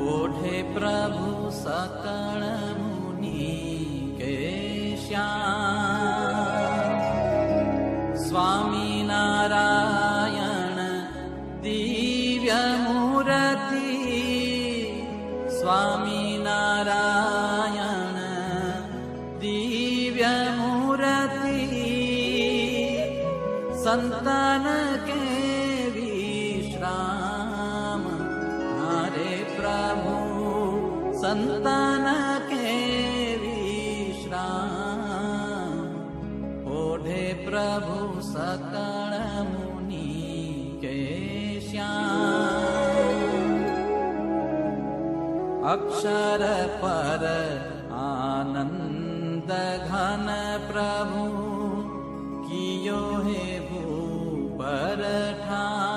ओढ़े प्रभु सकल मुनि के श्याम। स्वामी नारायण दिव्य मूर्ति, स्वामी नारायण दिव्य मूर्ति। संतन के विश्राम हरे प्रभु, संतन के विश्राम। ओढ़े प्रभु सकल मुनि के श्याम। अक्षर पर आनंद घन प्रभु, कियो हे भूपर ठान।